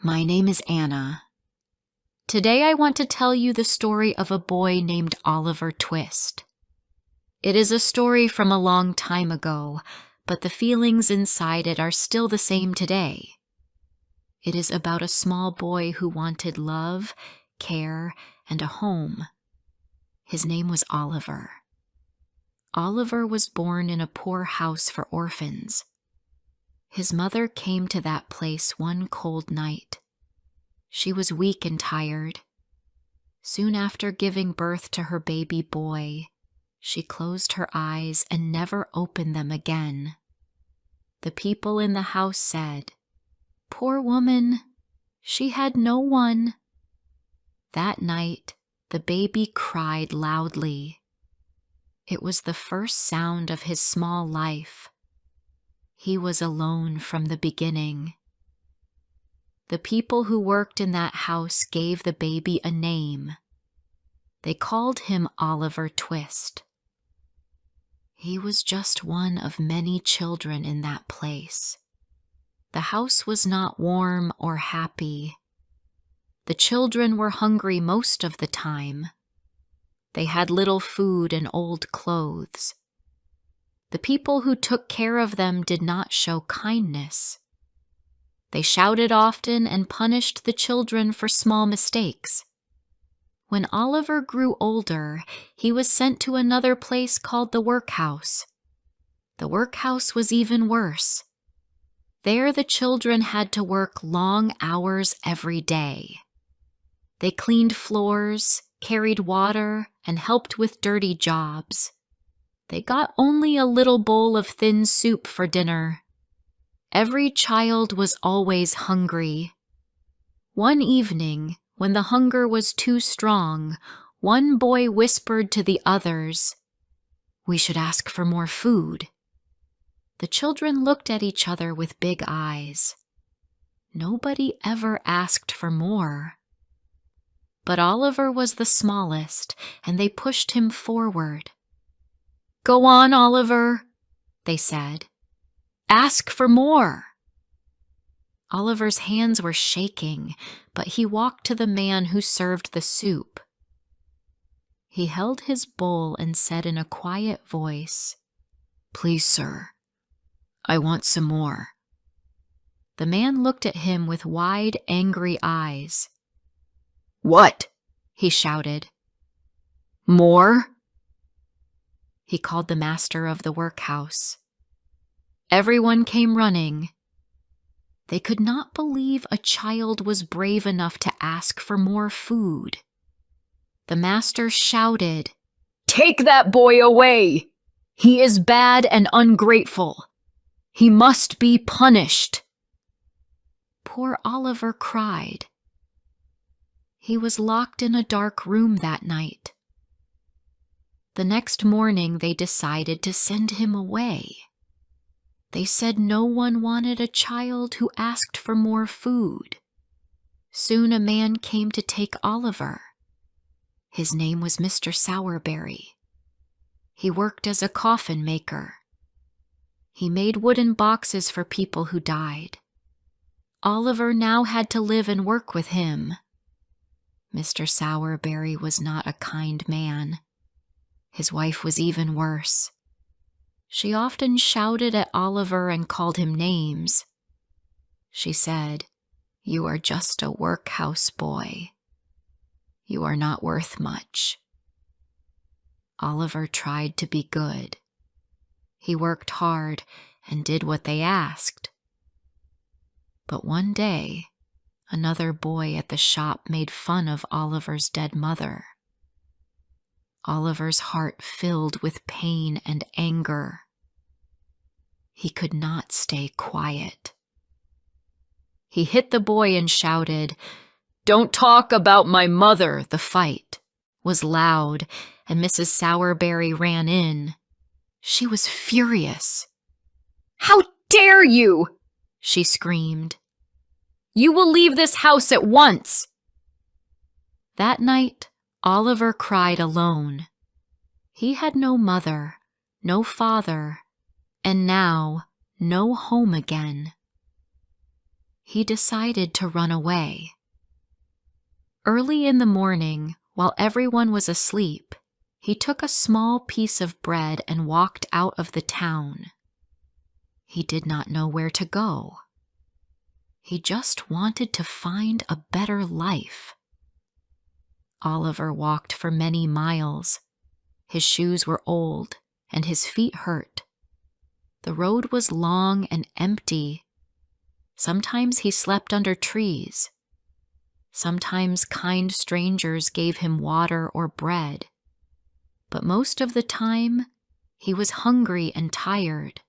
My name is Anna. Today I want to tell you the story of a boy named Oliver Twist. It is a story from a long time ago, but the feelings inside it are still the same today. It is about a small boy who wanted love, care, and a home. His name was Oliver. Oliver was born in a poor house for orphans. His mother came to that place one cold night. She was weak and tired. Soon after giving birth to her baby boy, she closed her eyes and never opened them again. The people in the house said, "Poor woman, she had no one." That night, the baby cried loudly. It was the first sound of his small life. He was alone from the beginning. The people who worked in that house gave the baby a name. They called him Oliver Twist. He was just one of many children in that place. The house was not warm or happy. The children were hungry most of the time. They had little food and old clothes. The people who took care of them did not show kindness. They shouted often and punished the children for small mistakes. When Oliver grew older, he was sent to another place called the workhouse. The workhouse was even worse. There the children had to work long hours every day. They cleaned floors, carried water, and helped with dirty jobs. They got only a little bowl of thin soup for dinner. Every child was always hungry. One evening, when the hunger was too strong, one boy whispered to the others, "We should ask for more food." The children looked at each other with big eyes. Nobody ever asked for more. But Oliver was the smallest, and they pushed him forward. "Go on, Oliver," they said. "Ask for more." Oliver's hands were shaking, but he walked to the man who served the soup. He held his bowl and said in a quiet voice, "Please, sir, I want some more." The man looked at him with wide, angry eyes. "What?" he shouted. "More?" He called the master of the workhouse. Everyone came running. They could not believe a child was brave enough to ask for more food. The master shouted, "Take that boy away! He is bad and ungrateful. He must be punished." Poor Oliver cried. He was locked in a dark room that night. The next morning they decided to send him away. They said no one wanted a child who asked for more food. Soon a man came to take Oliver. His name was Mr. Sourberry. He worked as a coffin maker. He made wooden boxes for people who died. Oliver now had to live and work with him. Mr. Sourberry was not a kind man. His wife was even worse. She often shouted at Oliver and called him names. She said, "You are just a workhouse boy. You are not worth much." Oliver tried to be good. He worked hard and did what they asked. But one day, another boy at the shop made fun of Oliver's dead mother. Oliver's heart filled with pain and anger. He could not stay quiet. He hit the boy and shouted, "Don't talk about my mother." The fight was loud, and Mrs. Sourberry ran in. She was furious. "How dare you!" she screamed. "You will leave this house at once." That night, Oliver cried alone. He had no mother, no father, and now no home again. he decided to run away. Early in the morning, while everyone was asleep, he took a small piece of bread and walked out of the town. He did not know where to go. He just wanted to find a better life. Oliver walked for many miles. His shoes were old and his feet hurt. The road was long and empty. Sometimes he slept under trees. Sometimes kind strangers gave him water or bread. But most of the time, he was hungry and tired.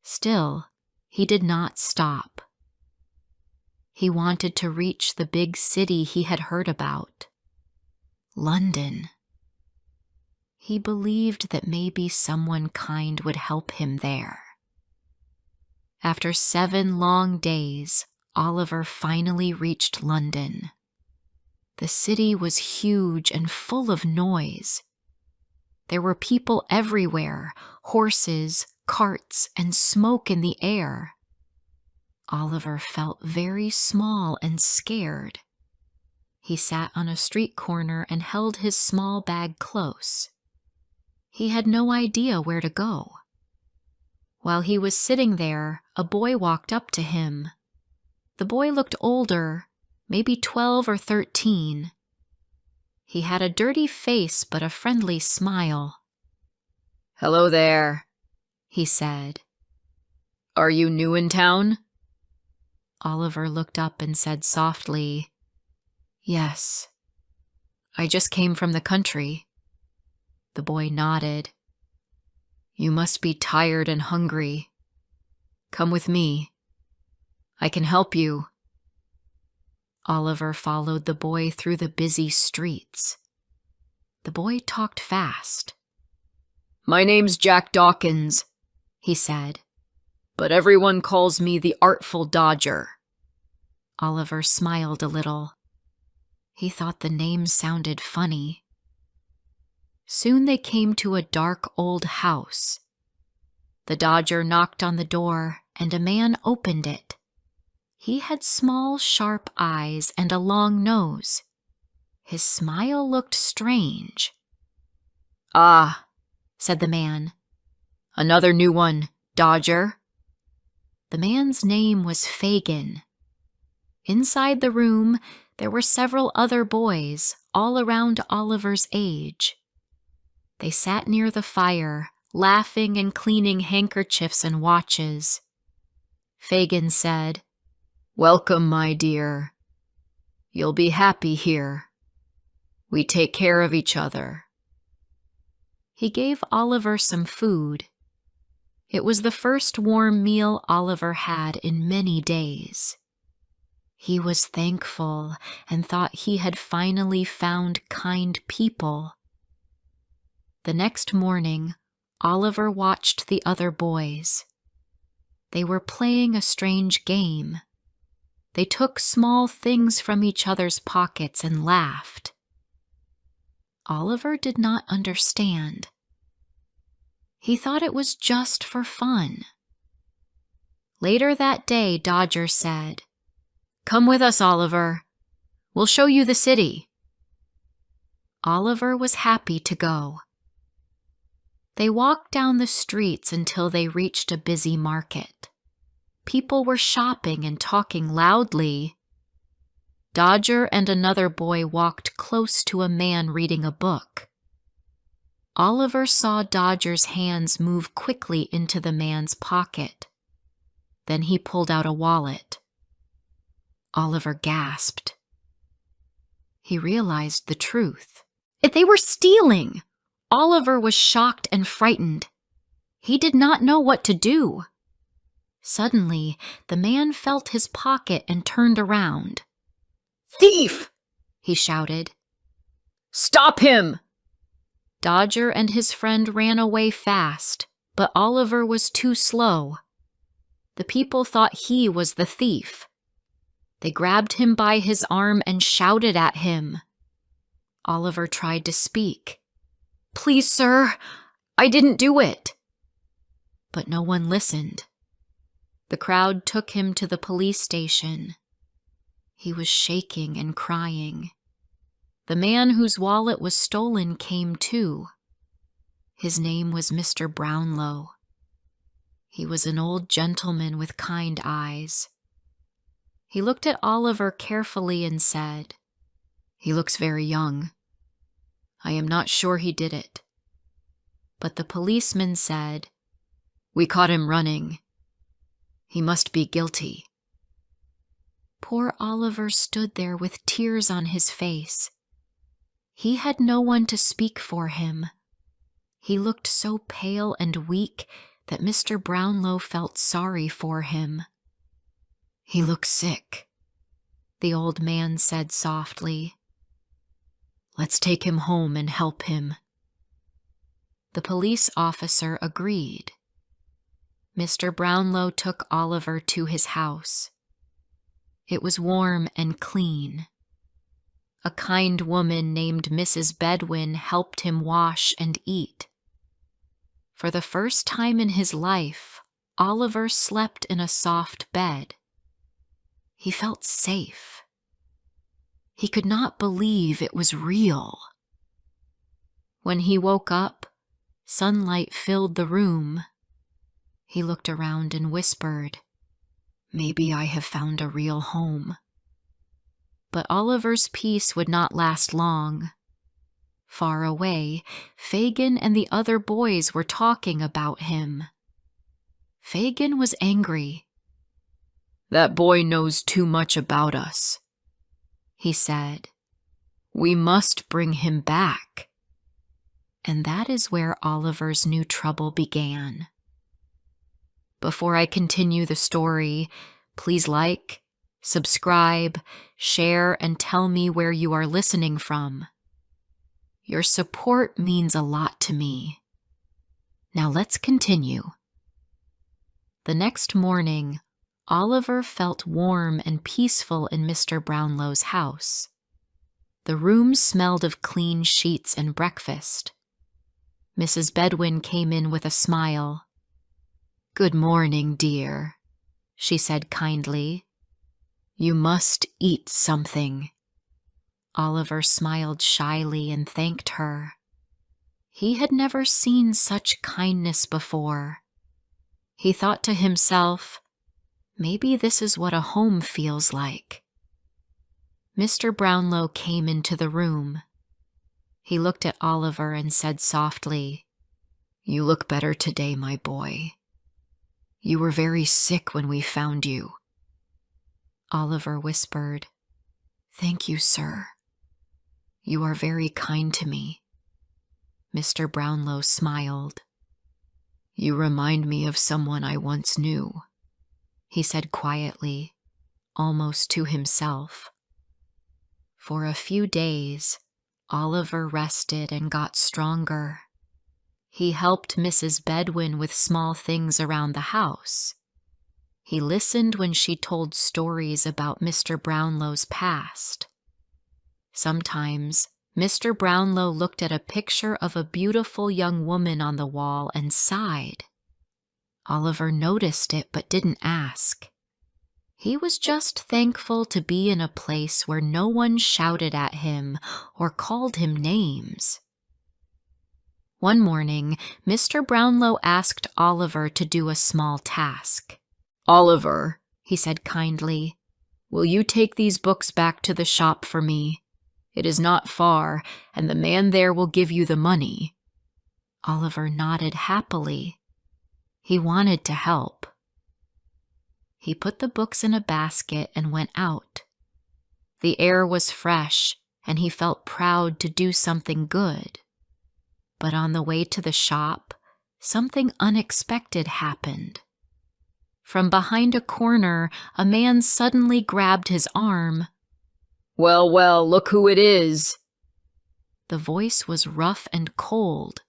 Still, he did not stop. He wanted to reach the big city he had heard about, London. He believed that maybe someone kind would help him there. After 7 long days, Oliver finally reached London. The city was huge and full of noise. There were people everywhere, horses, carts, and smoke in the air. Oliver felt very small and scared. He sat on a street corner and held his small bag close. He had no idea where to go. While he was sitting there, a boy walked up to him. The boy looked older, maybe 12 or 13. He had a dirty face but a friendly smile. "Hello there," he said. "Are you new in town?" Oliver looked up and said softly, "Yes. I just came from the country." The boy nodded. "You must be tired and hungry. Come with me. I can help you." Oliver followed the boy through the busy streets. The boy talked fast. "My name's Jack Dawkins," he said, "but everyone calls me the Artful Dodger." Oliver smiled a little. He thought the name sounded funny. Soon they came to a dark old house. The Dodger knocked on the door, and a man opened it. He had small, sharp eyes and a long nose. His smile looked strange. "Ah," said the man. "Another new one, Dodger." The man's name was Fagin. Inside the room, there were several other boys, all around Oliver's age. They sat near the fire, laughing and cleaning handkerchiefs and watches. Fagin said, "Welcome, my dear. You'll be happy here. We take care of each other." He gave Oliver some food. It was the first warm meal Oliver had in many days. He was thankful and thought he had finally found kind people. The next morning, Oliver watched the other boys. They were playing a strange game. They took small things from each other's pockets and laughed. Oliver did not understand. He thought it was just for fun. Later that day, Dodger said, "Come with us, Oliver. We'll show you the city." Oliver was happy to go. They walked down the streets until they reached a busy market. People were shopping and talking loudly. Dodger and another boy walked close to a man reading a book. Oliver saw Dodger's hands move quickly into the man's pocket. Then he pulled out a wallet. Oliver gasped. He realized the truth. They were stealing! Oliver was shocked and frightened. He did not know what to do. Suddenly, the man felt his pocket and turned around. "Thief!" he shouted. "Stop him!" Dodger and his friend ran away fast, but Oliver was too slow. The people thought he was the thief. They grabbed him by his arm and shouted at him. Oliver tried to speak. "Please, sir, I didn't do it." But no one listened. The crowd took him to the police station. He was shaking and crying. The man whose wallet was stolen came too. His name was Mr. Brownlow. He was an old gentleman with kind eyes. He looked at Oliver carefully and said, "He looks very young. I am not sure he did it." But the policeman said, "We caught him running. He must be guilty." Poor Oliver stood there with tears on his face. He had no one to speak for him. He looked so pale and weak that Mr. Brownlow felt sorry for him. "He looks sick," the old man said softly. "Let's take him home and help him." The police officer agreed. Mr. Brownlow took Oliver to his house. It was warm and clean. A kind woman named Mrs. Bedwin helped him wash and eat. For the first time in his life, Oliver slept in a soft bed. He felt safe. He could not believe it was real. When he woke up, sunlight filled the room. He looked around and whispered, "Maybe I have found a real home." But Oliver's peace would not last long. Far away, Fagin and the other boys were talking about him. Fagin was angry. "That boy knows too much about us," he said. "We must bring him back." And that is where Oliver's new trouble began. Before I continue the story, please like, subscribe, share, and tell me where you are listening from. Your support means a lot to me. Now let's continue. The next morning, Oliver felt warm and peaceful in Mr. Brownlow's house. The room smelled of clean sheets and breakfast. Mrs. Bedwin came in with a smile. "Good morning, dear," she said kindly. "You must eat something." Oliver smiled shyly and thanked her. He had never seen such kindness before. He thought to himself, maybe this is what a home feels like. Mr. Brownlow came into the room. He looked at Oliver and said softly, "You look better today, my boy. You were very sick when we found you." Oliver whispered, "Thank you, sir. You are very kind to me." Mr. Brownlow smiled. "You remind me of someone I once knew," he said quietly, almost to himself. For a few days, Oliver rested and got stronger. He helped Mrs. Bedwin with small things around the house. He listened when she told stories about Mr. Brownlow's past. Sometimes, Mr. Brownlow looked at a picture of a beautiful young woman on the wall and sighed. Oliver noticed it but didn't ask. He was just thankful to be in a place where no one shouted at him or called him names. One morning, Mr. Brownlow asked Oliver to do a small task. "Oliver," he said kindly, "will you take these books back to the shop for me? It is not far, and the man there will give you the money." Oliver nodded happily. He wanted to help. He put the books in a basket and went out. The air was fresh, and he felt proud to do something good. But on the way to the shop, something unexpected happened. From behind a corner, a man suddenly grabbed his arm. "Well, well, look who it is." The voice was rough and cold.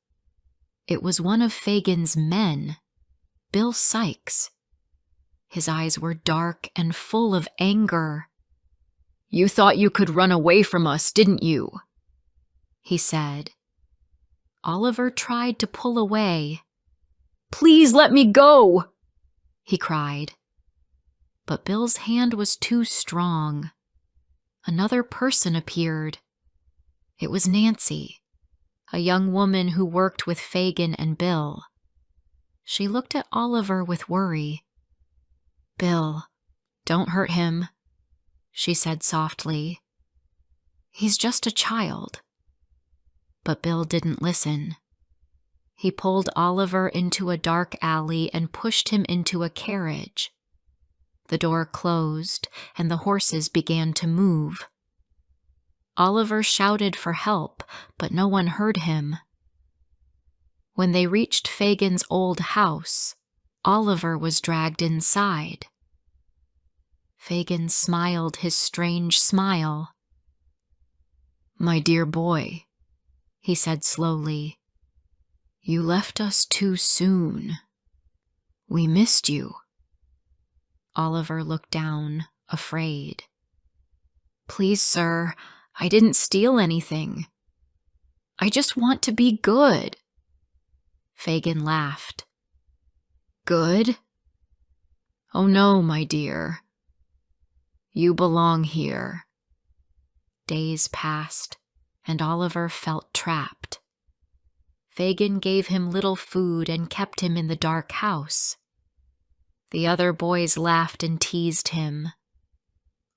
It was one of Fagin's men, Bill Sikes. His eyes were dark and full of anger. "You thought you could run away from us, didn't you?" he said. Oliver tried to pull away. "Please let me go," he cried. but Bill's hand was too strong. Another person appeared. It was Nancy, a young woman who worked with Fagin and Bill. She looked at Oliver with worry. "Bill, don't hurt him," she said softly. "He's just a child." But Bill didn't listen. He pulled Oliver into a dark alley and pushed him into a carriage. The door closed, and the horses began to move. Oliver shouted for help, but no one heard him. When they reached Fagin's old house, Oliver was dragged inside. Fagin smiled his strange smile. "My dear boy," he said slowly, "you left us too soon. We missed you." Oliver looked down, afraid. "Please, sir, I didn't steal anything. I just want to be good." Fagin laughed. "Good? Oh no, my dear. You belong here." Days passed, and Oliver felt trapped. Fagin gave him little food and kept him in the dark house. The other boys laughed and teased him.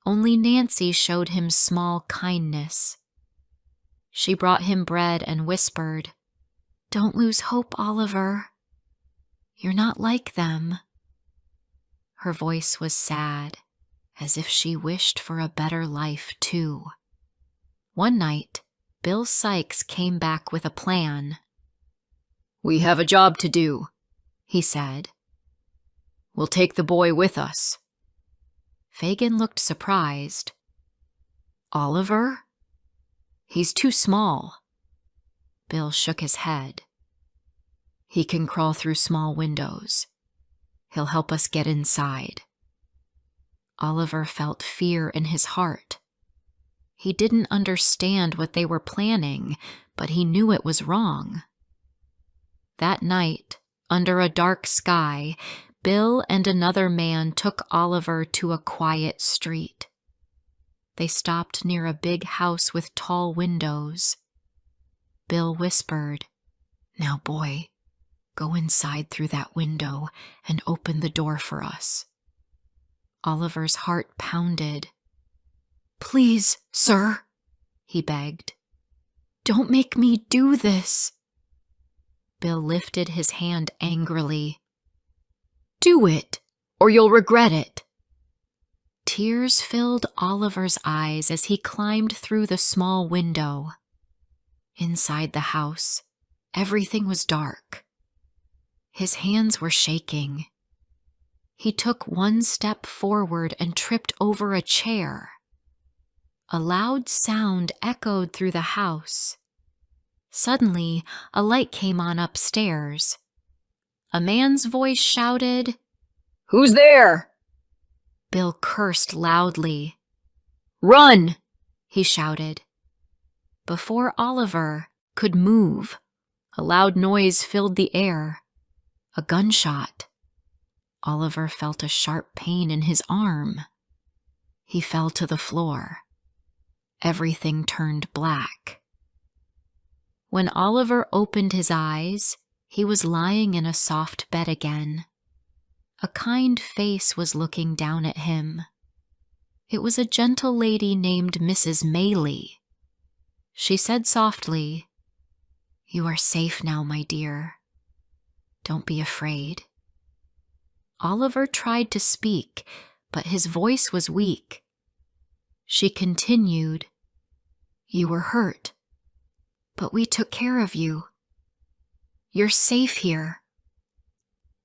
Only Nancy showed him small kindness. She brought him bread and whispered, "Don't lose hope, Oliver. You're not like them." Her voice was sad, as if she wished for a better life too. One night, Bill Sikes came back with a plan. "We have a job to do," he said. "We'll take the boy with us." Fagin looked surprised. "Oliver? He's too small." Bill shook his head. "He can crawl through small windows. He'll help us get inside." Oliver felt fear in his heart. He didn't understand what they were planning, but he knew it was wrong. That night, under a dark sky, Bill and another man took Oliver to a quiet street. They stopped near a big house with tall windows. Bill whispered, "Now, boy, go inside through that window and open the door for us." Oliver's heart pounded. "Please, sir," he begged. "Don't make me do this." Bill lifted his hand angrily. "Do it, or you'll regret it." Tears filled Oliver's eyes as he climbed through the small window. Inside the house, everything was dark. His hands were shaking. He took one step forward and tripped over a chair. A loud sound echoed through the house. Suddenly, a light came on upstairs. A man's voice shouted, "Who's there?" Bill cursed loudly. "Run!" he shouted. Before Oliver could move, a loud noise filled the air. A gunshot. Oliver felt a sharp pain in his arm. He fell to the floor. Everything turned black. When Oliver opened his eyes, he was lying in a soft bed again. A kind face was looking down at him. It was a gentle lady named Mrs. Maylie. She said softly, "You are safe now, my dear. Don't be afraid." Oliver tried to speak, but his voice was weak. She continued, "You were hurt, but we took care of you. You're safe here."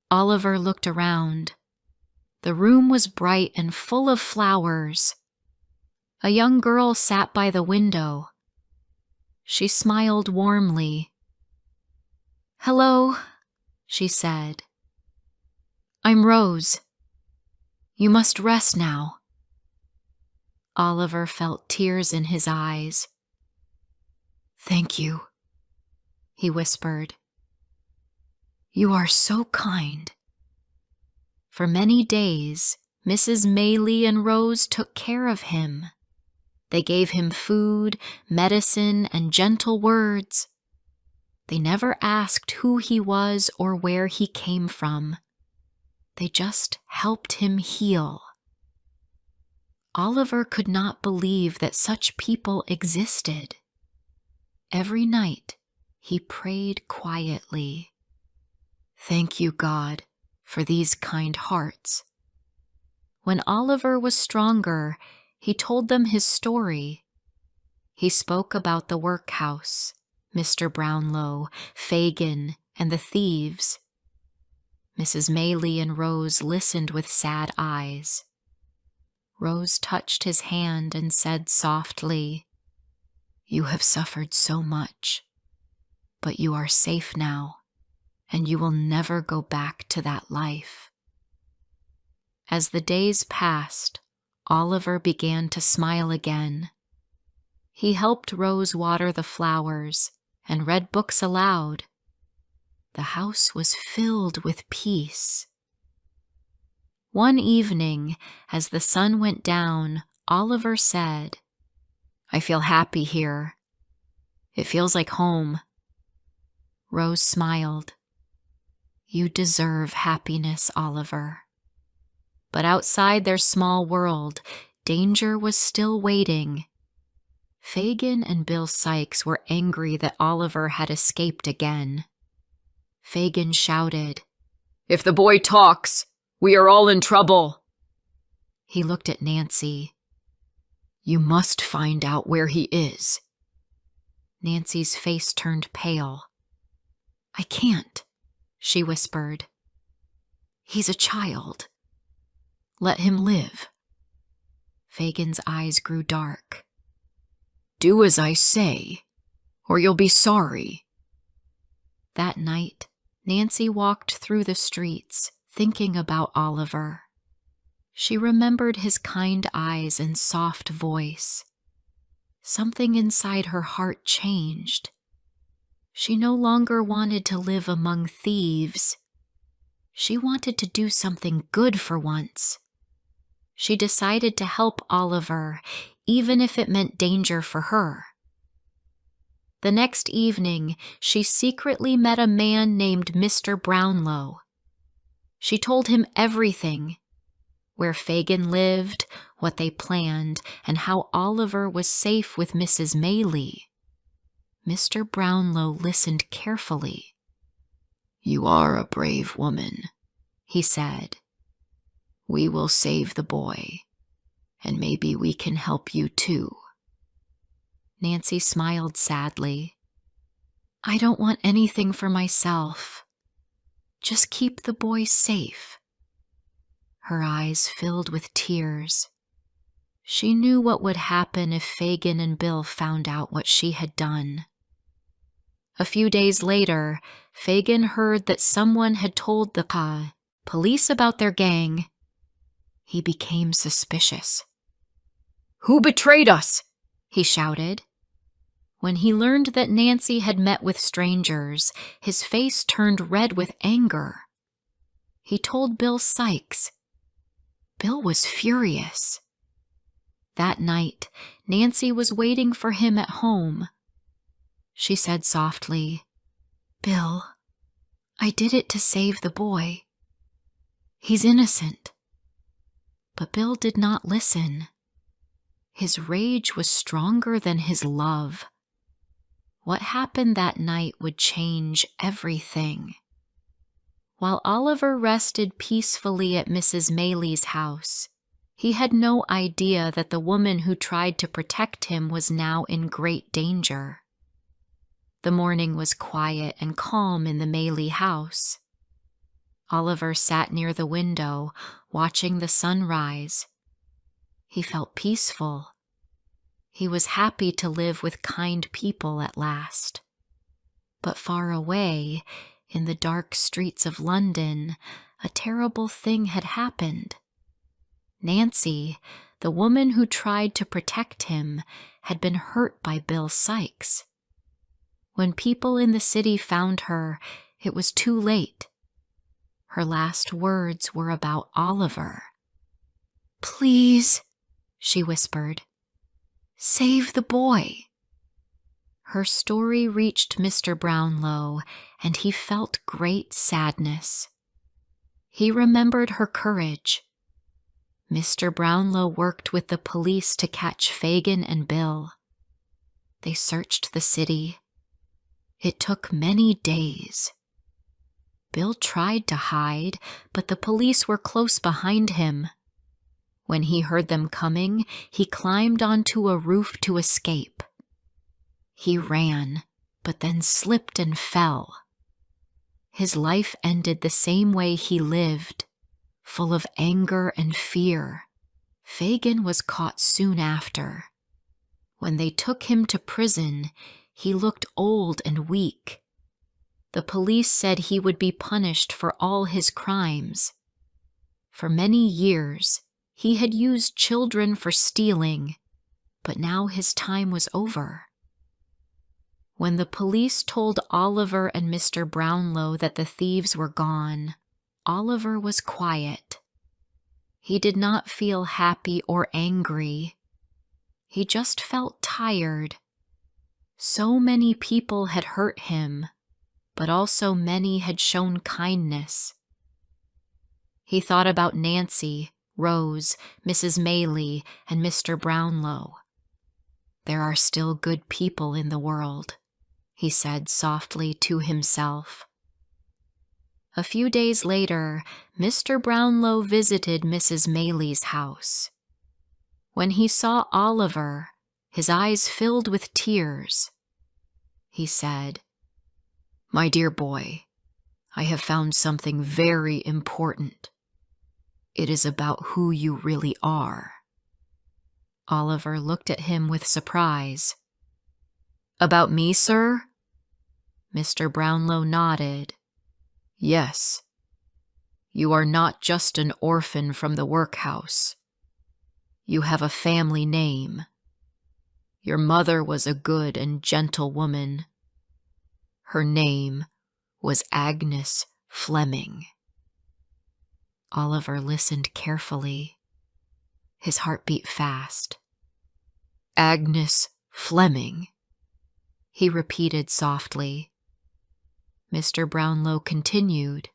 Oliver looked around. The room was bright and full of flowers. A young girl sat by the window. She smiled warmly. "Hello," she said. "I'm Rose. You must rest now." Oliver felt tears in his eyes. "Thank you," he whispered. "You are so kind." For many days, Mrs. Maylie and Rose took care of him. They gave him food, medicine, and gentle words. They never asked who he was or where he came from. They just helped him heal. Oliver could not believe that such people existed. Every night, he prayed quietly. "Thank you, God, for these kind hearts." When Oliver was stronger, he told them his story. He spoke about the workhouse, Mr. Brownlow, Fagin, and the thieves. Mrs. Maylie and Rose listened with sad eyes. Rose touched his hand and said softly, "You have suffered so much, but you are safe now, and you will never go back to that life." As the days passed, Oliver began to smile again. He helped Rose water the flowers and read books aloud. The house was filled with peace. One evening, as the sun went down, Oliver said, "I feel happy here. It feels like home." Rose smiled. "You deserve happiness, Oliver." But outside their small world, danger was still waiting. Fagin and Bill Sikes were angry that Oliver had escaped again. Fagin shouted, "If the boy talks, we are all in trouble." He looked at Nancy. "You must find out where he is." Nancy's face turned pale. "I can't," she whispered. "He's a child. Let him live." Fagin's eyes grew dark. "Do as I say, or you'll be sorry." That night, Nancy walked through the streets, thinking about Oliver. She remembered his kind eyes and soft voice. Something inside her heart changed. She no longer wanted to live among thieves. She wanted to do something good for once. She decided to help Oliver, even if it meant danger for her. The next evening, she secretly met a man named Mr. Brownlow. She told him everything: where Fagin lived, what they planned, and how Oliver was safe with Mrs. Maylie. Mr. Brownlow listened carefully. "You are a brave woman," he said. "We will save the boy, and maybe we can help you too." Nancy smiled sadly. "I don't want anything for myself. Just keep the boy safe." Her eyes filled with tears. She knew what would happen if Fagin and Bill found out what she had done. A few days later, Fagin heard that someone had told the police about their gang. He became suspicious. "Who betrayed us?" he shouted. When he learned that Nancy had met with strangers, his face turned red with anger. He told Bill Sikes. Bill was furious. That night, Nancy was waiting for him at home. She said softly, "Bill, I did it to save the boy. He's innocent." But Bill did not listen. His rage was stronger than his love. What happened that night would change everything. While Oliver rested peacefully at Mrs. Maylie's house, he had no idea that the woman who tried to protect him was now in great danger. The morning was quiet and calm in the Maylie house. Oliver sat near the window, watching the sun rise. He felt peaceful. He was happy to live with kind people at last. But far away, in the dark streets of London, a terrible thing had happened. Nancy, the woman who tried to protect him, had been hurt by Bill Sikes. When people in the city found her, it was too late. Her last words were about Oliver. "Please," she whispered, "save the boy." Her story reached Mr. Brownlow, and he felt great sadness. He remembered her courage. Mr. Brownlow worked with the police to catch Fagin and Bill. They searched the city. It took many days. Bill tried to hide, but the police were close behind him. When he heard them coming, he climbed onto a roof to escape. He ran, but then slipped and fell. His life ended the same way he lived, full of anger and fear. Fagin was caught soon after. When they took him to prison, he looked old and weak. The police said he would be punished for all his crimes. For many years, he had used children for stealing, but now his time was over. When the police told Oliver and Mr. Brownlow that the thieves were gone, Oliver was quiet. He did not feel happy or angry. He just felt tired. So many people had hurt him, but also many had shown kindness. He thought about Nancy, Rose, Mrs. Maylie, and Mr. Brownlow. There are still good people in the world, he said softly to himself. A few days later, Mr. Brownlow visited Mrs. Maylie's house. When he saw Oliver, his eyes filled with tears. He said, "My dear boy, I have found something very important. It is about who you really are." Oliver looked at him with surprise. "About me, sir?" Mr. Brownlow nodded. "Yes. You are not just an orphan from the workhouse. You have a family name. Your mother was a good and gentle woman. Her name was Agnes Fleming." Oliver listened carefully. His heart beat fast. "Agnes Fleming," he repeated softly. Mr. Brownlow continued,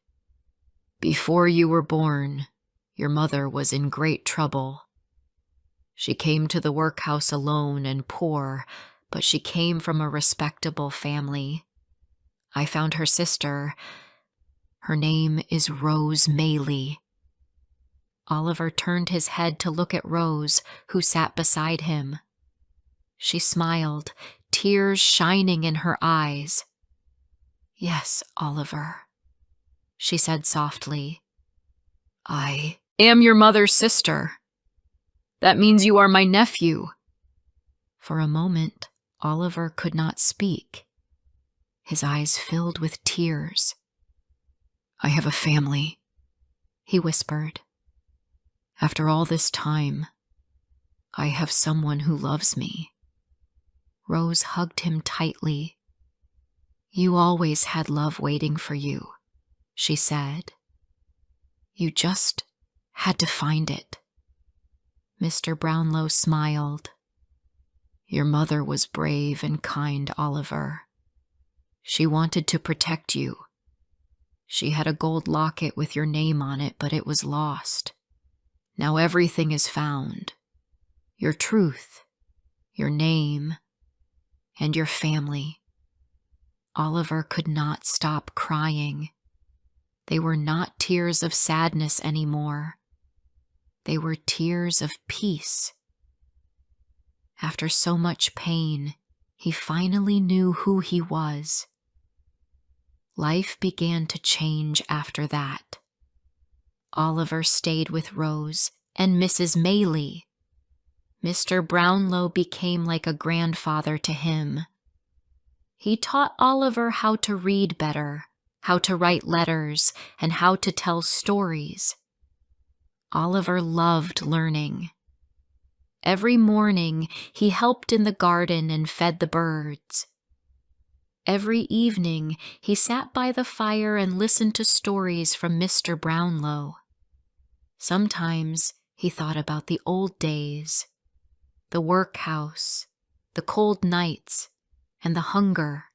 "Before you were born, your mother was in great trouble. She came to the workhouse alone and poor, but she came from a respectable family. I found her sister. Her name is Rose Maylie." Oliver turned his head to look at Rose, who sat beside him. She smiled, tears shining in her eyes. "Yes, Oliver," she said softly. "I am your mother's sister. That means you are my nephew." For a moment, Oliver could not speak. His eyes filled with tears. "I have a family," he whispered. "After all this time, I have someone who loves me." Rose hugged him tightly. "You always had love waiting for you," she said. "You just had to find it." Mr. Brownlow smiled. "Your mother was brave and kind, Oliver. She wanted to protect you. She had a gold locket with your name on it, but it was lost. Now everything is found. Your truth, your name, and your family." Oliver could not stop crying. They were not tears of sadness anymore. They were tears of peace. After so much pain, he finally knew who he was. Life began to change after that. Oliver stayed with Rose and Mrs. Maylie. Mr. Brownlow became like a grandfather to him. He taught Oliver how to read better, how to write letters, and how to tell stories. Oliver loved learning. Every morning, he helped in the garden and fed the birds. Every evening, he sat by the fire and listened to stories from Mr. Brownlow. Sometimes, He thought about the old days, the workhouse, the cold nights, and the hunger.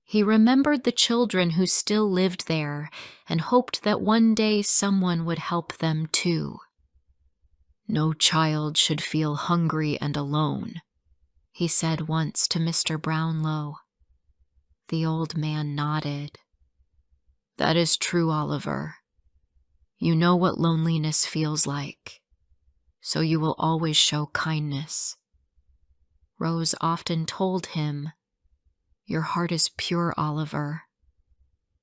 He remembered the children who still lived there and hoped that one day someone would help them too. "No child should feel hungry and alone," he said once to Mr. Brownlow. The old man nodded. "That is true, Oliver. You know what loneliness feels like, so you will always show kindness." Rose often told him, "Your heart is pure, Oliver.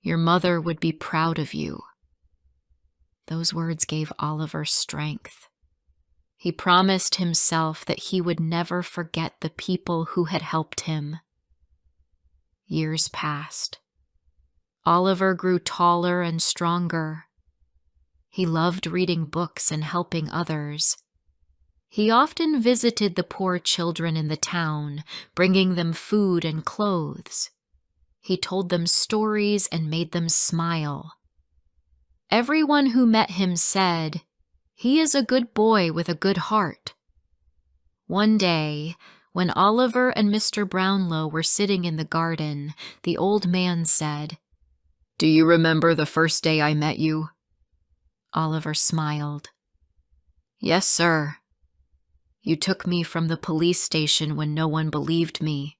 Your mother would be proud of you." Those words gave Oliver strength. He promised himself that he would never forget the people who had helped him. Years passed. Oliver grew taller and stronger. He loved reading books and helping others. He often visited the poor children in the town, bringing them food and clothes. He told them stories and made them smile. Everyone who met him said, "He is a good boy with a good heart." One day, when Oliver and Mr. Brownlow were sitting in the garden, the old man said, "Do you remember the first day I met you?" Oliver smiled. "Yes, sir. You took me from the police station when no one believed me."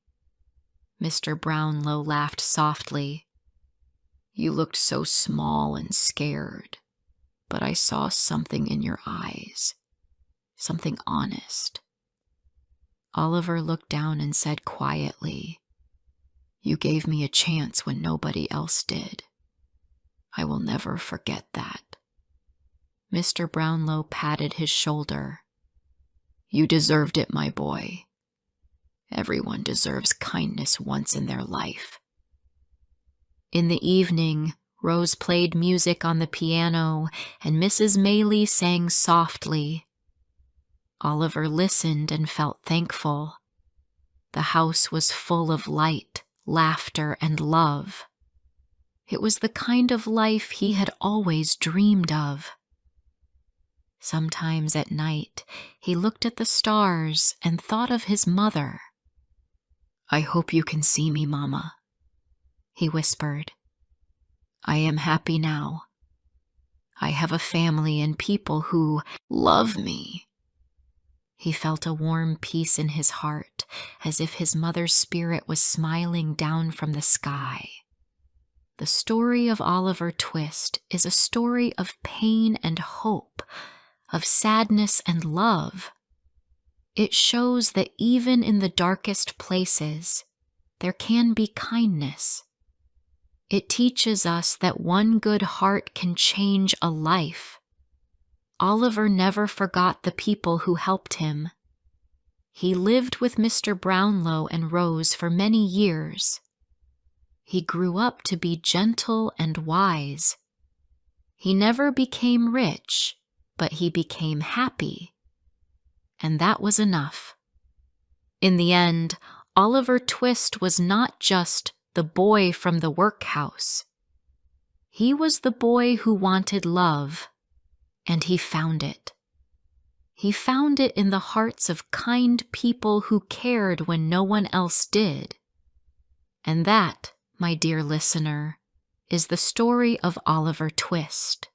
Mr. Brownlow laughed softly. "You looked so small and scared, but I saw something in your eyes, something honest." Oliver looked down and said quietly, "You gave me a chance when nobody else did. I will never forget that." Mr. Brownlow patted his shoulder. "You deserved it, my boy. Everyone deserves kindness once in their life." In the evening, Rose played music on the piano, and Mrs. Maylie sang softly. Oliver listened and felt thankful. The house was full of light, laughter, and love. It was the kind of life he had always dreamed of. Sometimes at night, he looked at the stars and thought of his mother. "I hope you can see me, Mama," he whispered. "I am happy now. I have a family and people who love me." He felt a warm peace in his heart, as if his mother's spirit was smiling down from the sky. The story of Oliver Twist is a story of pain and hope, of sadness and love. It shows that even in the darkest places, there can be kindness. It teaches us that one good heart can change a life. Oliver never forgot the people who helped him. He lived with Mr. Brownlow and Rose for many years. He grew up to be gentle and wise. He never became rich, but he became happy. And that was enough. In the end, Oliver Twist was not just the boy from the workhouse. He was the boy who wanted love, and he found it. He found it in the hearts of kind people who cared when no one else did. And that, my dear listener, is the story of Oliver Twist.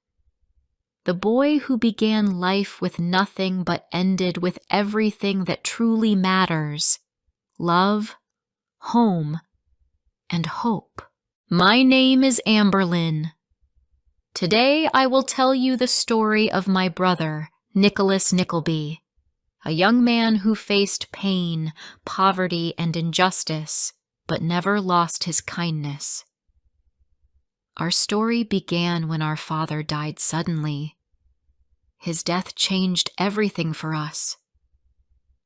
The boy who began life with nothing but ended with everything that truly matters: love, home, and hope. My name is Amberlynn. Today I will tell you the story of my brother, Nicholas Nickleby, a young man who faced pain, poverty, and injustice, but never lost his kindness. Our story began when our father died suddenly. His death changed everything for us.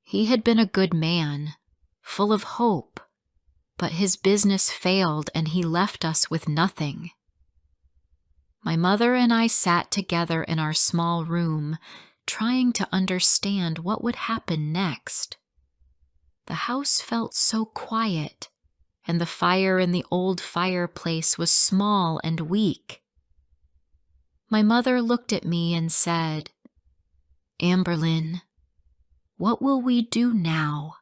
He had been a good man, full of hope, but his business failed and he left us with nothing. My mother and I sat together in our small room, trying to understand what would happen next. The house felt so quiet, and the fire in the old fireplace was small and weak. My mother looked at me and said, Amberlynn, what will we do now?"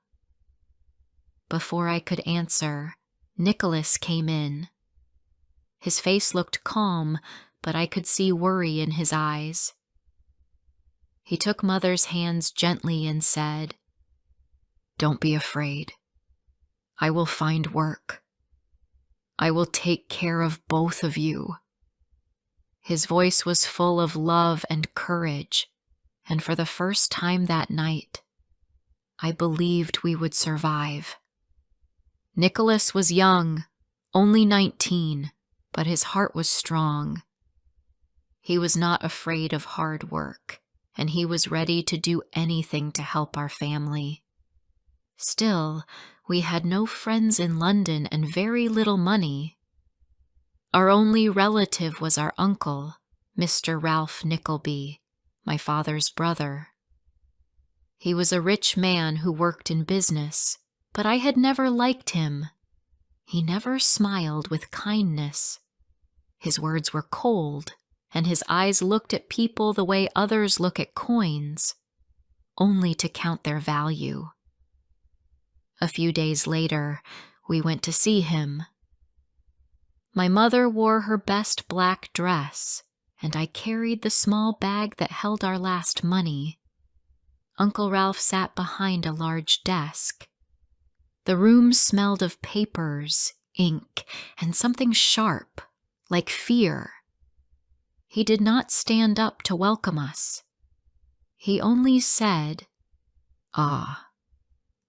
Before I could answer, Nicholas came in. His face looked calm, but I could see worry in his eyes. He took Mother's hands gently and said, "Don't be afraid. I will find work. I will take care of both of you." His voice was full of love and courage, and for the first time that night, I believed we would survive. Nicholas was young, only 19, but his heart was strong. He was not afraid of hard work, and he was ready to do anything to help our family. Still, we had no friends in London and very little money. Our only relative was our uncle, Mr. Ralph Nickleby, my father's brother. He was a rich man who worked in business, but I had never liked him. He never smiled with kindness. His words were cold, and his eyes looked at people the way others look at coins, only to count their value. A few days later, we went to see him. My mother wore her best black dress, and I carried the small bag that held our last money. Uncle Ralph sat behind a large desk. The room smelled of papers, ink, and something sharp, like fear. He did not stand up to welcome us. He only said, "Ah,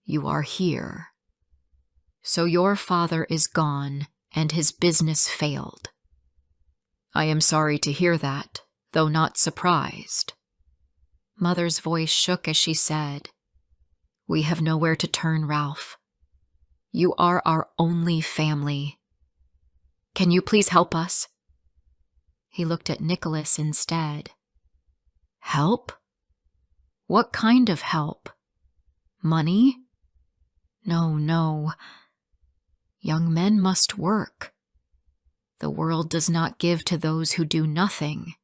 you are here. So your father is gone, and his business failed. I am sorry to hear that, though not surprised." Mother's voice shook as she said, "We have nowhere to turn, Ralph. You are our only family. Can you please help us?" He looked at Nicholas instead. "Help? What kind of help? Money? No, no. Young men must work. The world does not give to those who do nothing.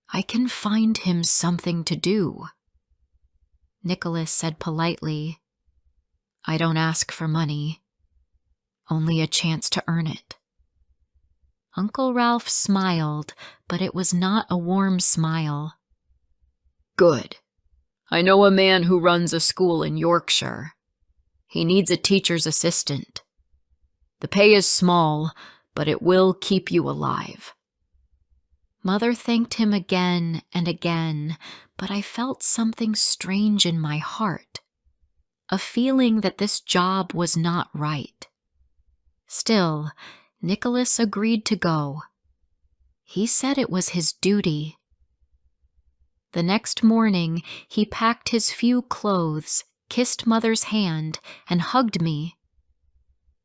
I can find him something to do." Nicholas said politely, "I don't ask for money, only a chance to earn it." Uncle Ralph smiled, but it was not a warm smile. "Good. I know a man who runs a school in Yorkshire. He needs a teacher's assistant. The pay is small, but it will keep you alive." Mother thanked him again and again, but I felt something strange in my heart, a feeling that this job was not right. Still, Nicholas agreed to go. He said it was his duty. The next morning, he packed his few clothes, kissed Mother's hand, and hugged me.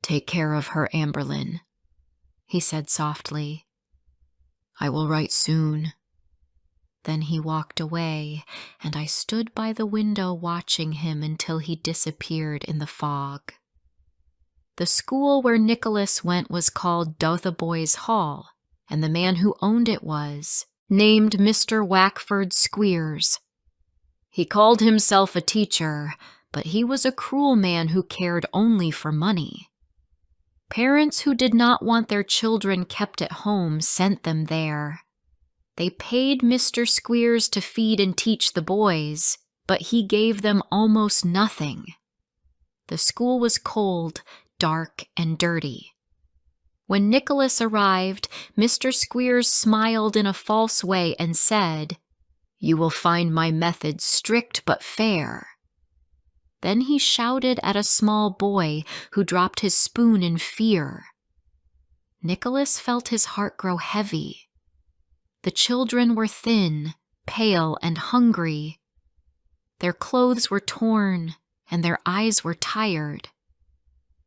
"Take care of her, Amberlynn," he said softly. "I will write soon." Then he walked away, and I stood by the window watching him until he disappeared in the fog. The school where Nicholas went was called Dotheboys Hall, and the man who owned it was named Mr. Wackford Squeers. He called himself a teacher, but he was a cruel man who cared only for money. Parents who did not want their children kept at home sent them there. They paid Mr. Squeers to feed and teach the boys, but he gave them almost nothing. The school was cold, dark, and dirty. When Nicholas arrived, Mr. Squeers smiled in a false way and said, "You will find my methods strict but fair." Then he shouted at a small boy who dropped his spoon in fear. Nicholas felt his heart grow heavy. The children were thin, pale, and hungry. Their clothes were torn, and their eyes were tired.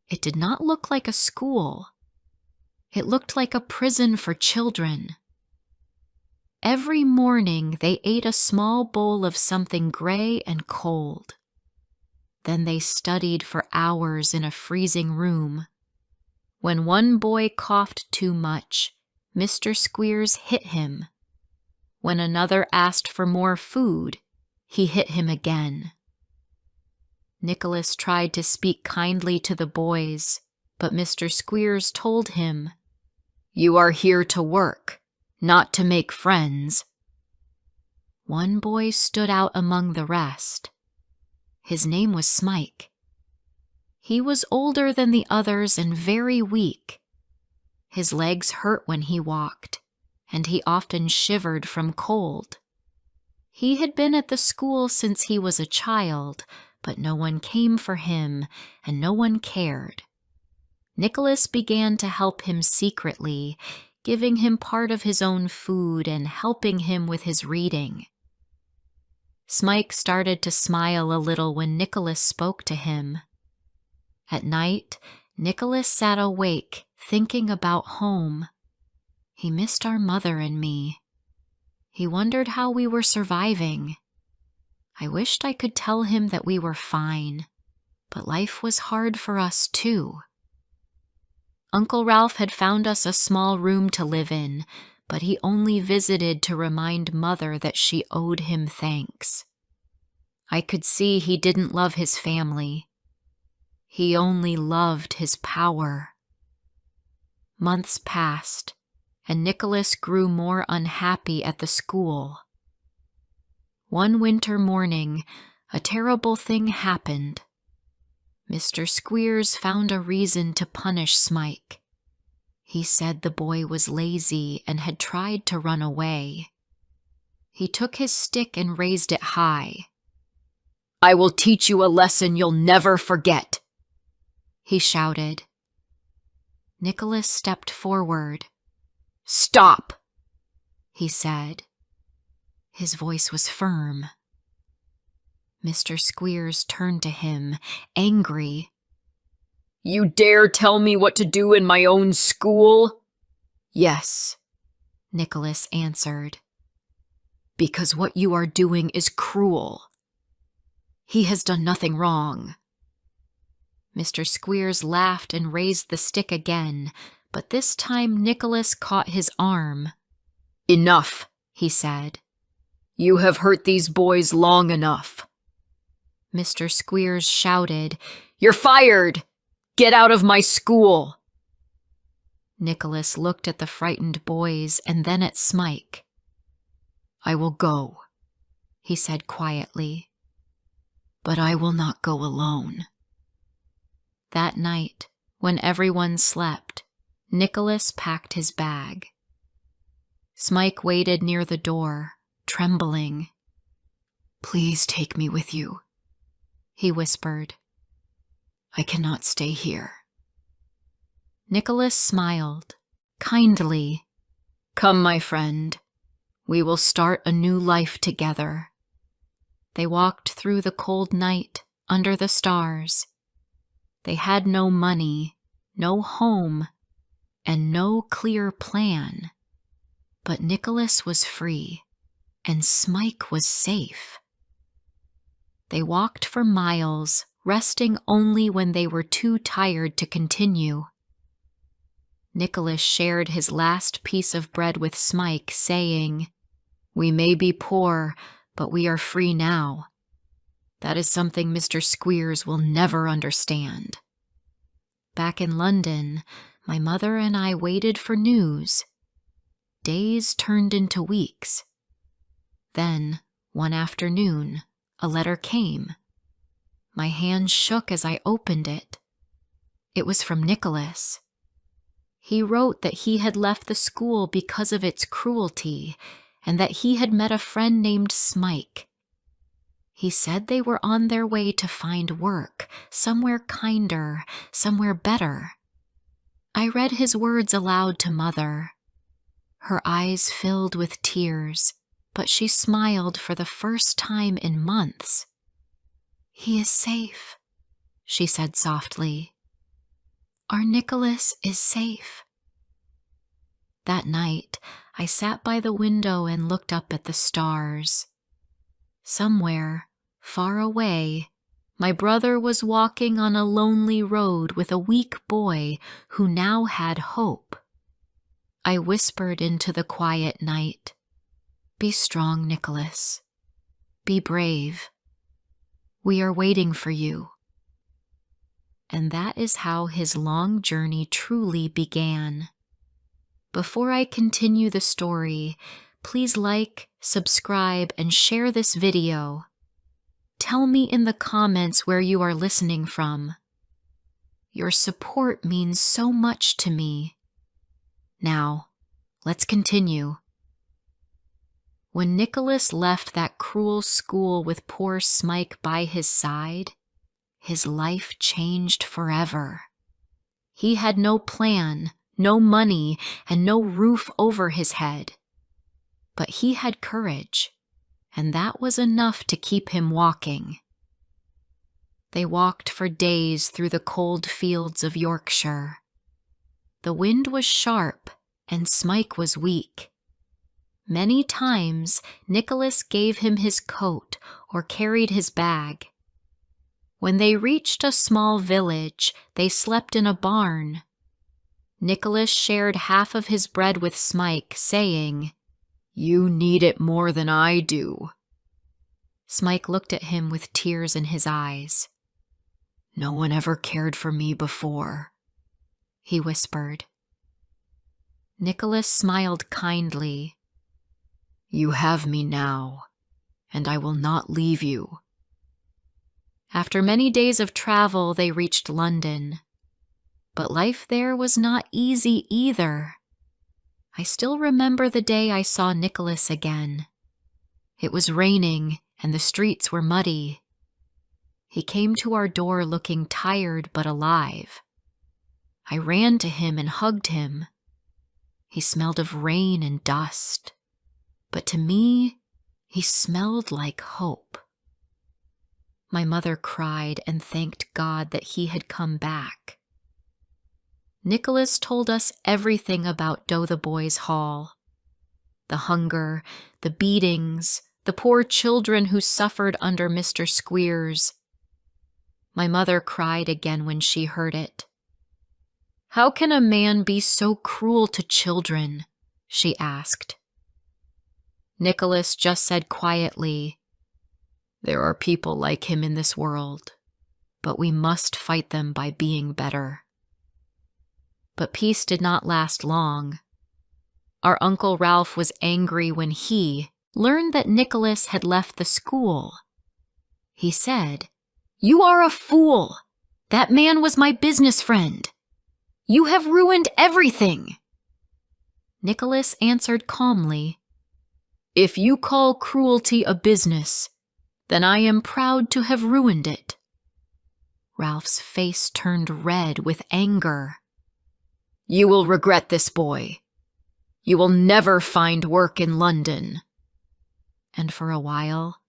It did not look like a school. It looked like a prison for children. Every morning they ate a small bowl of something gray and cold. Then they studied for hours in a freezing room. When one boy coughed too much, Mr. Squeers hit him. When another asked for more food, he hit him again. Nicholas tried to speak kindly to the boys, but Mr. Squeers told him, "You are here to work, not to make friends." One boy stood out among the rest. His name was Smike. He was older than the others and very weak. His legs hurt when he walked, and he often shivered from cold. He had been at the school since he was a child, but no one came for him, and no one cared. Nicholas began to help him secretly, giving him part of his own food and helping him with his reading. Smike started to smile a little when Nicholas spoke to him. At night, Nicholas sat awake, thinking about home. He missed our mother and me. He wondered how we were surviving. I wished I could tell him that we were fine, but life was hard for us too. Uncle Ralph had found us a small room to live in, but he only visited to remind Mother that she owed him thanks. I could see he didn't love his family. He only loved his power. Months passed, and Nicholas grew more unhappy at the school. One winter morning, a terrible thing happened. Mr. Squeers found a reason to punish Smike. He said the boy was lazy and had tried to run away. He took his stick and raised it high. "I will teach you a lesson you'll never forget," he shouted. Nicholas stepped forward. "Stop," he said. His voice was firm. Mr. Squeers turned to him, angry. "You dare tell me what to do in my own school?" "Yes," Nicholas answered. "Because what you are doing is cruel. He has done nothing wrong." Mr. Squeers laughed and raised the stick again, but this time Nicholas caught his arm. "Enough," he said. "You have hurt these boys long enough." Mr. Squeers shouted, "You're fired! Get out of my school!" Nicholas looked at the frightened boys and then at Smike. "I will go," he said quietly. "But I will not go alone." That night, when everyone slept, Nicholas packed his bag. Smike waited near the door, trembling. "Please take me with you," he whispered. "I cannot stay here." Nicholas smiled, kindly. "Come, my friend. We will start a new life together." They walked through the cold night, under the stars. They had no money, no home, and no clear plan. But Nicholas was free, and Smike was safe. They walked for miles, resting only when they were too tired to continue. Nicholas shared his last piece of bread with Smike, saying, "We may be poor, but we are free now. That is something Mr. Squeers will never understand." Back in London, my mother and I waited for news. Days turned into weeks. Then, one afternoon, a letter came. My hand shook as I opened it. It was from Nicholas. He wrote that he had left the school because of its cruelty, and that he had met a friend named Smike. He said they were on their way to find work, somewhere kinder, somewhere better. I read his words aloud to Mother. Her eyes filled with tears, but she smiled for the first time in months. "He is safe," she said softly. "Our Nicholas is safe." That night, I sat by the window and looked up at the stars. Somewhere, far away, my brother was walking on a lonely road with a weak boy who now had hope. I whispered into the quiet night, "Be strong, Nicholas. Be brave. We are waiting for you." And that is how his long journey truly began. Before I continue the story, please like, subscribe, and share this video. Tell me in the comments where you are listening from. Your support means so much to me. Now, let's continue. When Nicholas left that cruel school with poor Smike by his side, his life changed forever. He had no plan, no money, and no roof over his head. But he had courage, and that was enough to keep him walking. They walked for days through the cold fields of Yorkshire. The wind was sharp, and Smike was weak. Many times Nicholas gave him his coat or carried his bag. When they reached a small village, they slept in a barn. Nicholas shared half of his bread with Smike, saying, "You need it more than I do." Smike looked at him with tears in his eyes. "No one ever cared for me before," he whispered. Nicholas smiled kindly. "You have me now, and I will not leave you." After many days of travel, they reached London. But life there was not easy either. I still remember the day I saw Nicholas again. It was raining, and the streets were muddy. He came to our door looking tired but alive. I ran to him and hugged him. He smelled of rain and dust, but to me, he smelled like hope. My mother cried and thanked God that he had come back. Nicholas told us everything about Dotheboys Hall. The hunger, the beatings, the poor children who suffered under Mr. Squeers. My mother cried again when she heard it. "How can a man be so cruel to children?" she asked. Nicholas just said quietly, "There are people like him in this world, but we must fight them by being better." But peace did not last long. Our Uncle Ralph was angry when he learned that Nicholas had left the school. He said, "You are a fool. That man was my business friend. You have ruined everything." Nicholas answered calmly, "If you call cruelty a business, then I am proud to have ruined it." Ralph's face turned red with anger. "You will regret this, boy. You will never find work in London." And for a while,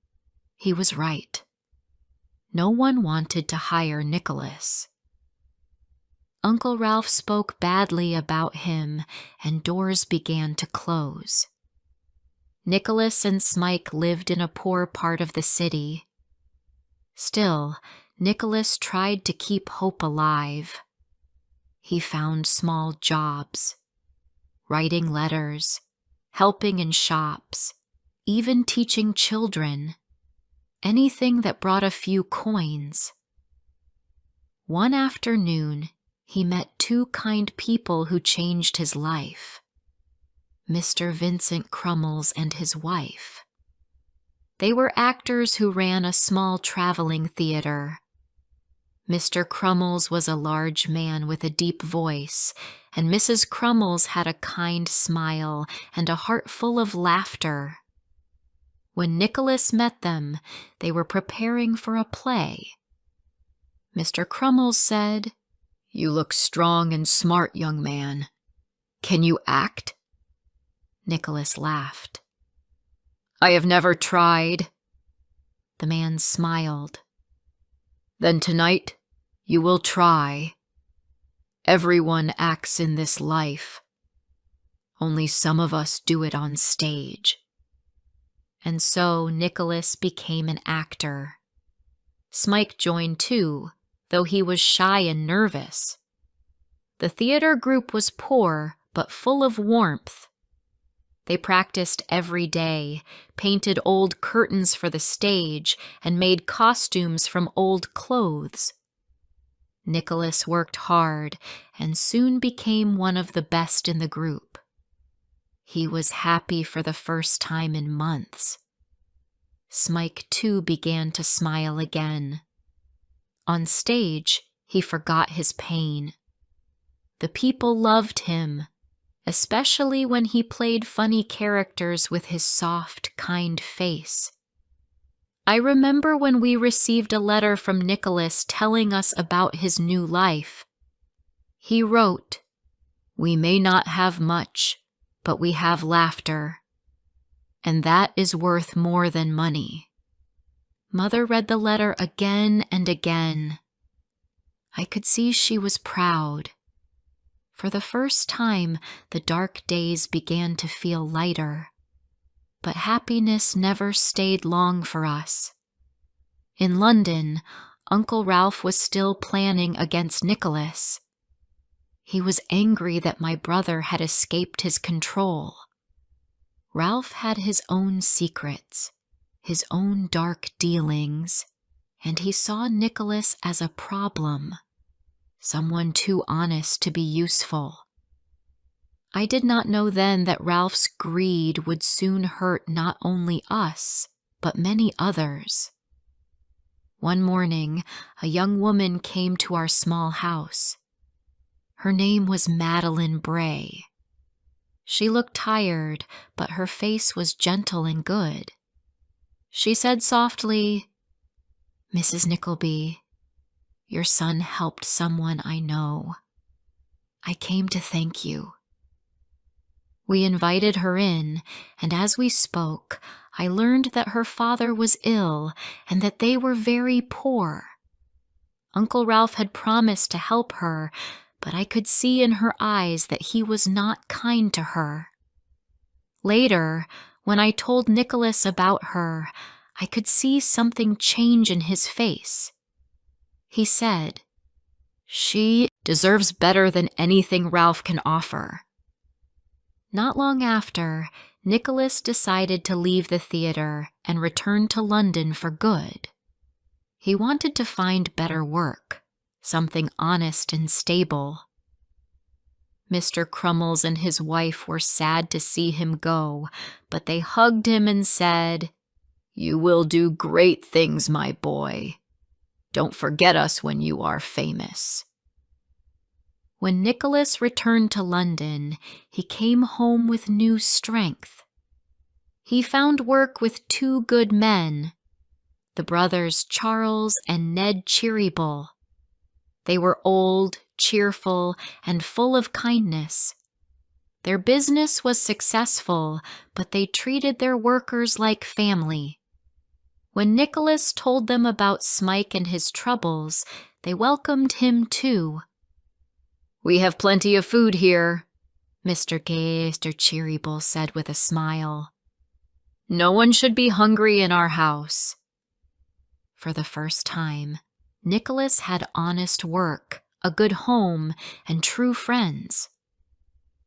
he was right. No one wanted to hire Nicholas. Uncle Ralph spoke badly about him, and doors began to close. Nicholas and Smike lived in a poor part of the city. Still, Nicholas tried to keep hope alive. He found small jobs, writing letters, helping in shops, even teaching children, anything that brought a few coins. One afternoon, he met two kind people who changed his life. Mr. Vincent Crummles and his wife. They were actors who ran a small traveling theater. Mr. Crummles was a large man with a deep voice, and Mrs. Crummles had a kind smile and a heart full of laughter. When Nicholas met them, they were preparing for a play. Mr. Crummles said, "You look strong and smart, young man. Can you act?" Nicholas laughed. "I have never tried." The man smiled. "Then tonight you will try. Everyone acts in this life. Only some of us do it on stage." And so Nicholas became an actor. Smike joined too, though he was shy and nervous. The theater group was poor, but full of warmth. They practiced every day, painted old curtains for the stage, and made costumes from old clothes. Nicholas worked hard and soon became one of the best in the group. He was happy for the first time in months. Smike too began to smile again. On stage, he forgot his pain. The people loved him, especially when he played funny characters with his soft, kind face. I remember when we received a letter from Nicholas telling us about his new life. He wrote, "We may not have much, but we have laughter, and that is worth more than money." Mother read the letter again and again. I could see she was proud. For the first time, the dark days began to feel lighter. But happiness never stayed long for us. In London, Uncle Ralph was still planning against Nicholas. He was angry that my brother had escaped his control. Ralph had his own secrets, his own dark dealings, and he saw Nicholas as a problem, someone too honest to be useful. I did not know then that Ralph's greed would soon hurt not only us, but many others. One morning, a young woman came to our small house. Her name was Madeline Bray. She looked tired, but her face was gentle and good. She said softly, "Mrs. Nickleby, your son helped someone I know. I came to thank you." We invited her in, and as we spoke, I learned that her father was ill and that they were very poor. Uncle Ralph had promised to help her, but I could see in her eyes that he was not kind to her. Later, when I told Nicholas about her, I could see something change in his face. He said, "She deserves better than anything Ralph can offer." Not long after, Nicholas decided to leave the theater and return to London for good. He wanted to find better work, something honest and stable. Mr. Crummles and his wife were sad to see him go, but they hugged him and said, "You will do great things, my boy. Don't forget us when you are famous." When Nicholas returned to London, he came home with new strength. He found work with two good men, the brothers Charles and Ned Cheeryble. They were old, cheerful, and full of kindness. Their business was successful, but they treated their workers like family. When Nicholas told them about Smike and his troubles, they welcomed him too. "We have plenty of food here," Mr. Cheeryble said with a smile. "No one should be hungry in our house." For the first time, Nicholas had honest work, a good home, and true friends.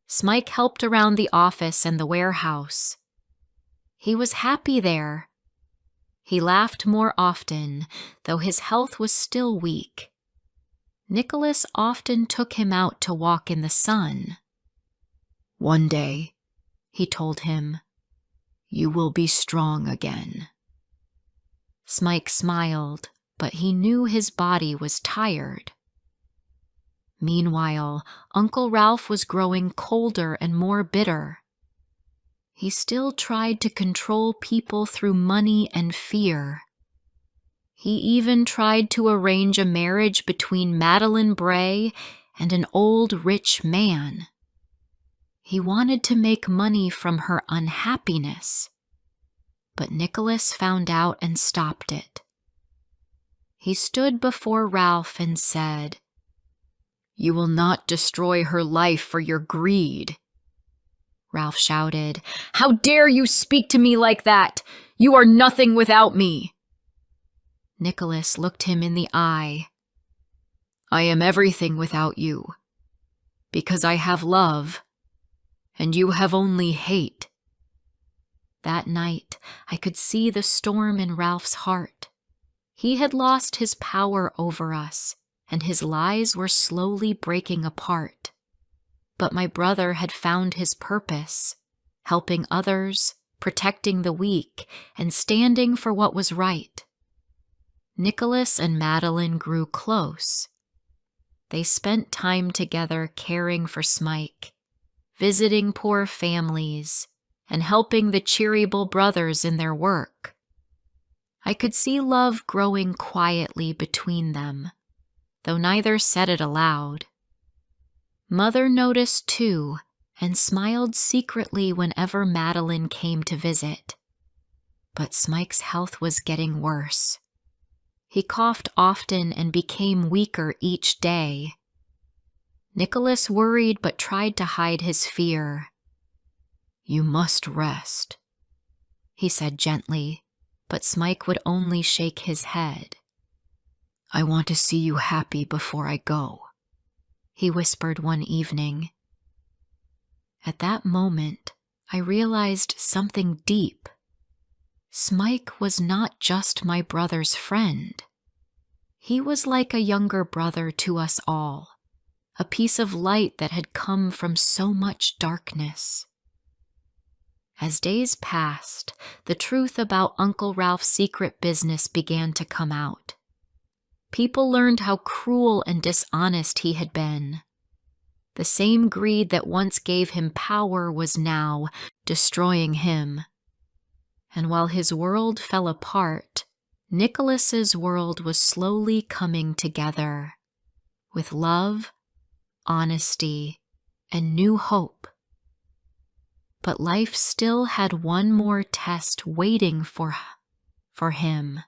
Smike helped around the office and the warehouse. He was happy there. He laughed more often, though his health was still weak. Nicholas often took him out to walk in the sun. "One day," he told him, "you will be strong again." Smike smiled, but he knew his body was tired. Meanwhile, Uncle Ralph was growing colder and more bitter. He still tried to control people through money and fear. He even tried to arrange a marriage between Madeline Bray and an old rich man. He wanted to make money from her unhappiness, but Nicholas found out and stopped it. He stood before Ralph and said, "You will not destroy her life for your greed." Ralph shouted, "How dare you speak to me like that? You are nothing without me." Nicholas looked him in the eye. "I am everything without you, because I have love, and you have only hate." That night, I could see the storm in Ralph's heart. He had lost his power over us, and his lies were slowly breaking apart. But my brother had found his purpose, helping others, protecting the weak, and standing for what was right. Nicholas and Madeline grew close. They spent time together caring for Smike, visiting poor families, and helping the Cheeryble brothers in their work. I could see love growing quietly between them, though neither said it aloud. Mother noticed too, and smiled secretly whenever Madeline came to visit. But Smike's health was getting worse. He coughed often and became weaker each day. Nicholas worried but tried to hide his fear. "You must rest," he said gently, but Smike would only shake his head. "I want to see you happy before I go," he whispered one evening. At that moment, I realized something deep. Smike was not just my brother's friend. He was like a younger brother to us all, a piece of light that had come from so much darkness. As days passed, the truth about Uncle Ralph's secret business began to come out. People learned how cruel and dishonest he had been. The same greed that once gave him power was now destroying him. And while his world fell apart, Nicholas's world was slowly coming together, with love, honesty, and new hope. But life still had one more test waiting for him.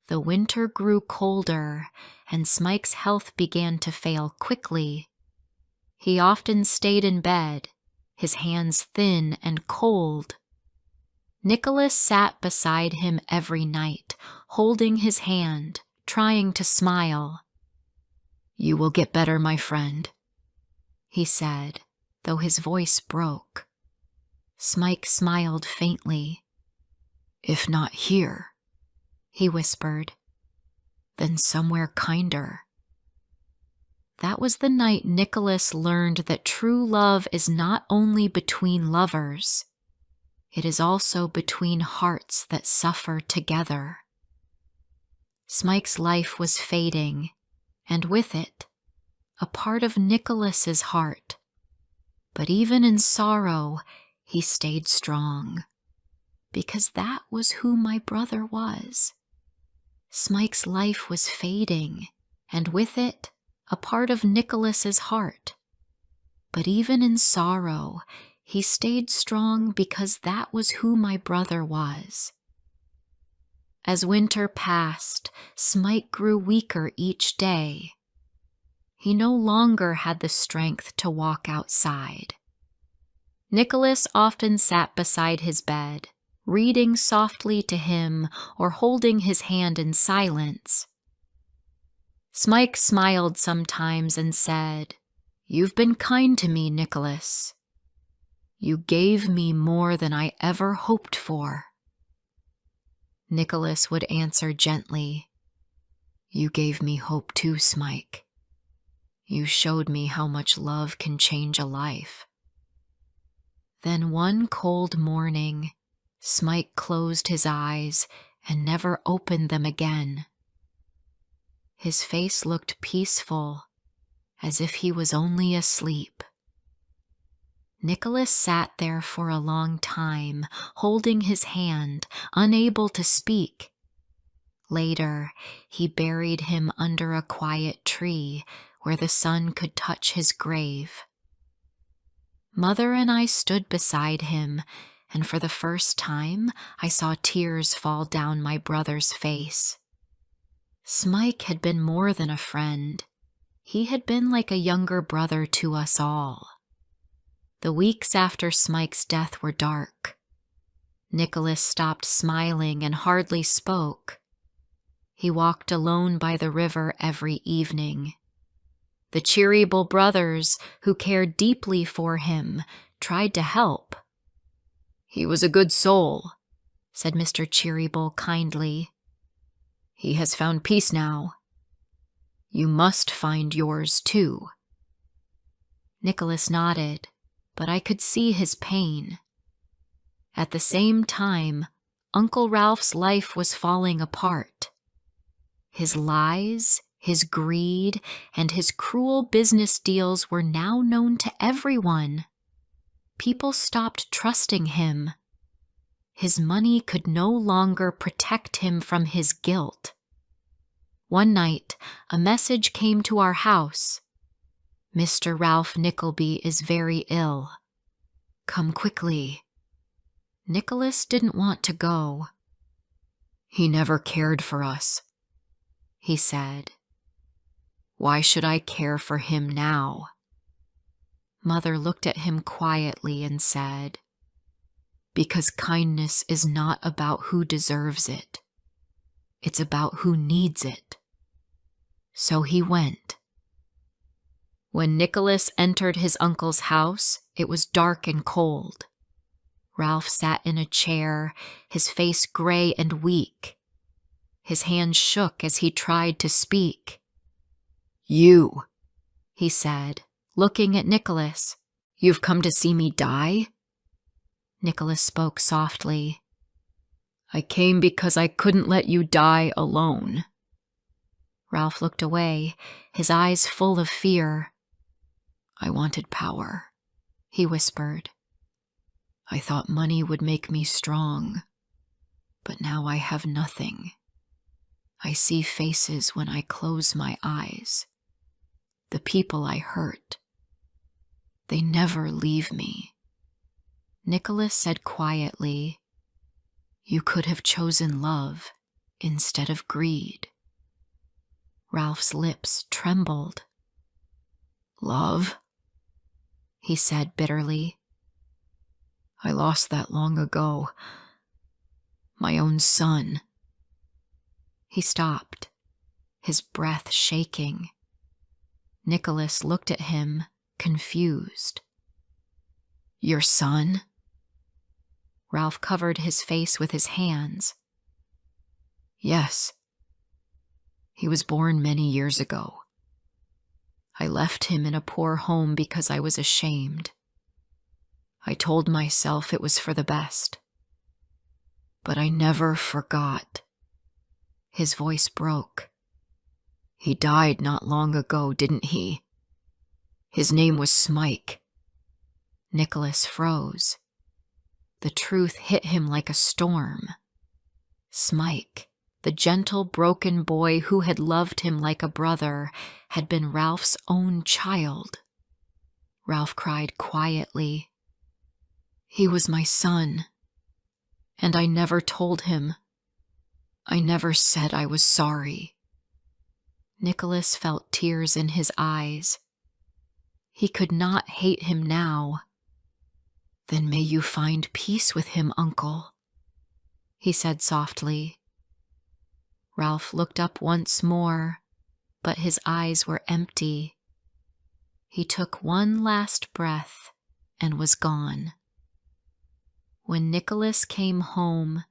The winter grew colder, and Smike's health began to fail quickly. He often stayed in bed, his hands thin and cold. Nicholas sat beside him every night, holding his hand, trying to smile. "You will get better, my friend," he said, though his voice broke. Smike smiled faintly. "If not here," he whispered, "then somewhere kinder." That was the night Nicholas learned that true love is not only between lovers. It is also between hearts that suffer together. Smike's life was fading, and with it, a part of Nicholas's heart. But even in sorrow, he stayed strong, because that was who my brother was. Smike's life was fading, and with it, a part of Nicholas's heart. But even in sorrow, he stayed strong because that was who my brother was. As winter passed, Smike grew weaker each day. He no longer had the strength to walk outside. Nicholas often sat beside his bed, reading softly to him or holding his hand in silence. Smike smiled sometimes and said, "You've been kind to me, Nicholas. You gave me more than I ever hoped for." Nicholas would answer gently, "You gave me hope too, Smike. You showed me how much love can change a life." Then one cold morning, Smike closed his eyes and never opened them again. His face looked peaceful, as if he was only asleep. Nicholas sat there for a long time, holding his hand, unable to speak. Later, he buried him under a quiet tree where the sun could touch his grave. Mother and I stood beside him, and for the first time, I saw tears fall down my brother's face. Smike had been more than a friend. He had been like a younger brother to us all. The weeks after Smike's death were dark. Nicholas stopped smiling and hardly spoke. He walked alone by the river every evening. The Cheeryble brothers, who cared deeply for him, tried to help. "He was a good soul," said Mr. Cheeryble kindly. "He has found peace now. You must find yours too." Nicholas nodded, but I could see his pain. At the same time, Uncle Ralph's life was falling apart. His lies, his greed, and his cruel business deals were now known to everyone. People stopped trusting him. His money could no longer protect him from his guilt. One night, a message came to our house. "Mr. Ralph Nickleby is very ill. Come quickly." Nicholas didn't want to go. "He never cared for us," he said. "Why should I care for him now?" Mother looked at him quietly and said, "Because kindness is not about who deserves it. It's about who needs it." So he went. When Nicholas entered his uncle's house, it was dark and cold. Ralph sat in a chair, his face gray and weak. His hand shook as he tried to speak. "You," he said, looking at Nicholas. "You've come to see me die?" Nicholas spoke softly. "I came because I couldn't let you die alone." Ralph looked away, his eyes full of fear. "I wanted power," he whispered. "I thought money would make me strong, but now I have nothing. I see faces when I close my eyes. The people I hurt. They never leave me." Nicholas said quietly, "You could have chosen love instead of greed." Ralph's lips trembled. "Love?" he said bitterly. "I lost that long ago. My own son." He stopped, his breath shaking. Nicholas looked at him, confused. "Your son?" Ralph covered his face with his hands. "Yes. He was born many years ago. I left him in a poor home because I was ashamed. I told myself it was for the best. But I never forgot." His voice broke. "He died not long ago, didn't he? His name was Smike." Nicholas froze. The truth hit him like a storm. Smike, the gentle, broken boy who had loved him like a brother, had been Ralph's own child. Ralph cried quietly. "He was my son. And I never told him. I never said I was sorry." Nicholas felt tears in his eyes. He could not hate him now. "Then may you find peace with him, Uncle," he said softly. Ralph looked up once more, but his eyes were empty. He took one last breath and was gone. When Nicholas came home,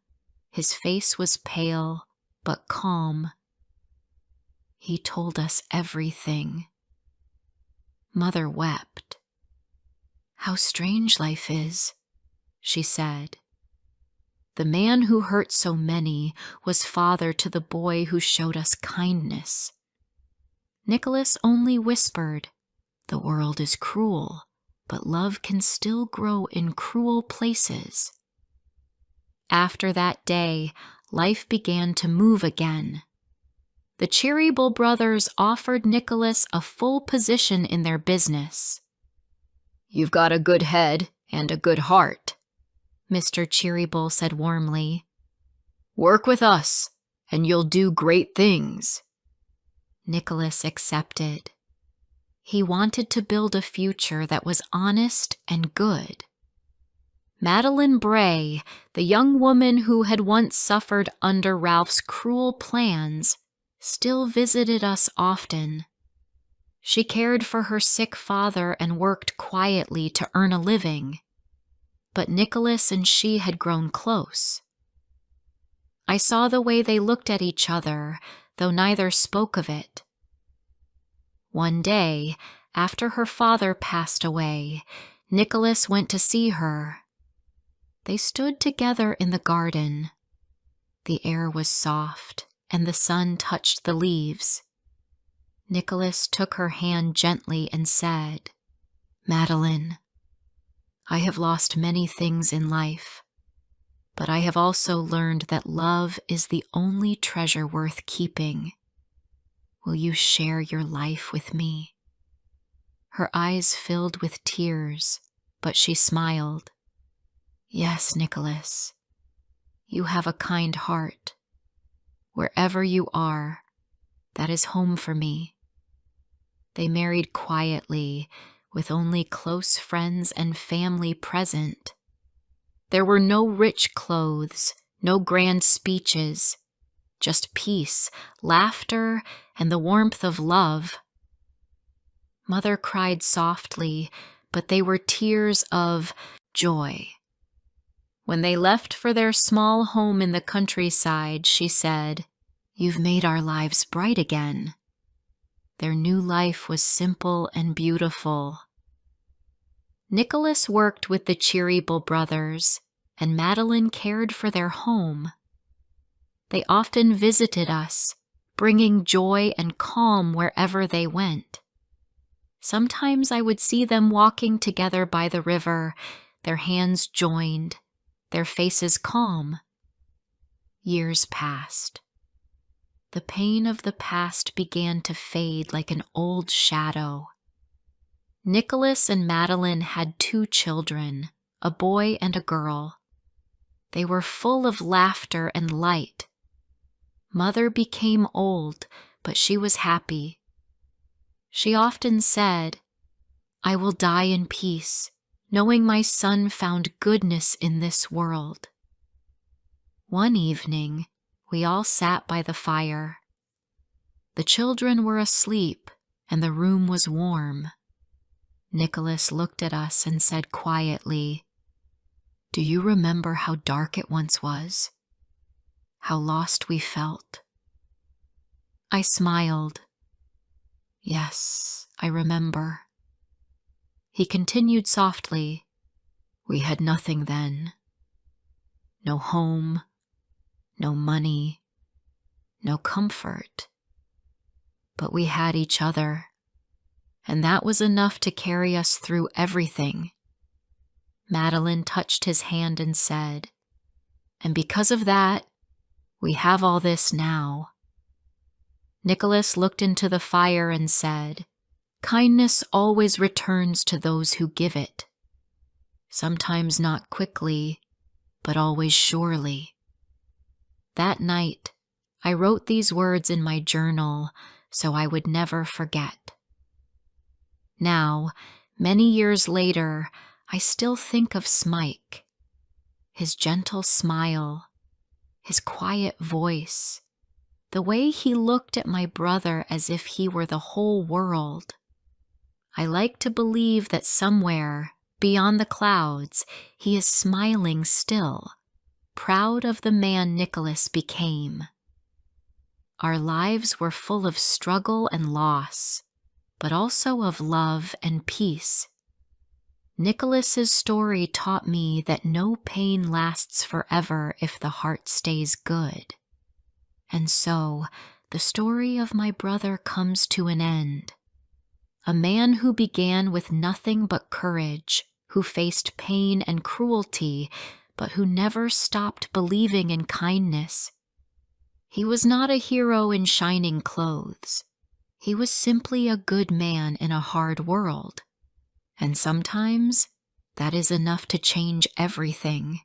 his face was pale but calm. He told us everything. Mother wept. "How strange life is," she said. The man who hurt so many was father to the boy who showed us kindness. Nicholas only whispered, "The world is cruel, but love can still grow in cruel places." After that day, life began to move again. The Cheeryble brothers offered Nicholas a full position in their business. "You've got a good head and a good heart," Mr. Cheeryble said warmly. "Work with us, and you'll do great things." Nicholas accepted. He wanted to build a future that was honest and good. Madeline Bray, the young woman who had once suffered under Ralph's cruel plans, still visited us often. She cared for her sick father and worked quietly to earn a living. but Nicholas and she had grown close. I saw the way they looked at each other, though neither spoke of it. One day, after her father passed away, Nicholas went to see her. They stood together in the garden. The air was soft, and the sun touched the leaves. Nicholas took her hand gently and said, "Madeline, I have lost many things in life, but I have also learned that love is the only treasure worth keeping. Will you share your life with me?" Her eyes filled with tears, but she smiled. "Yes, Nicholas, you have a kind heart. Wherever you are, that is home for me." They married quietly, with only close friends and family present. There were no rich clothes, no grand speeches, just peace, laughter, and the warmth of love. Mother cried softly, but they were tears of joy. When they left for their small home in the countryside, she said, "You've made our lives bright again." Their new life was simple and beautiful. Nicholas worked with the Cheeryble brothers, and Madeline cared for their home. They often visited us, bringing joy and calm wherever they went. Sometimes I would see them walking together by the river, their hands joined, their faces calm. Years passed. The pain of the past began to fade like an old shadow. Nicholas and Madeline had 2 children, a boy and a girl. They were full of laughter and light. Mother became old, but she was happy. She often said, "I will die in peace, knowing my son found goodness in this world." One evening, we all sat by the fire. The children were asleep, and the room was warm. Nicholas looked at us and said quietly, "Do you remember how dark it once was? How lost we felt?" I smiled. "Yes, I remember." He continued softly, "We had nothing then. No home, no money, no comfort. But we had each other, and that was enough to carry us through everything." Madeline touched his hand and said, "And because of that, we have all this now." Nicholas looked into the fire and said, "Kindness always returns to those who give it. Sometimes not quickly, but always surely." That night, I wrote these words in my journal so I would never forget. Now, many years later, I still think of Smike. His gentle smile, his quiet voice, the way he looked at my brother as if he were the whole world. I like to believe that somewhere, beyond the clouds, he is smiling still, proud of the man Nicholas became. Our lives were full of struggle and loss, but also of love and peace. Nicholas's story taught me that no pain lasts forever if the heart stays good. And so, the story of my brother comes to an end. A man who began with nothing but courage, who faced pain and cruelty, but who never stopped believing in kindness. He was not a hero in shining clothes. He was simply a good man in a hard world. And sometimes that is enough to change everything.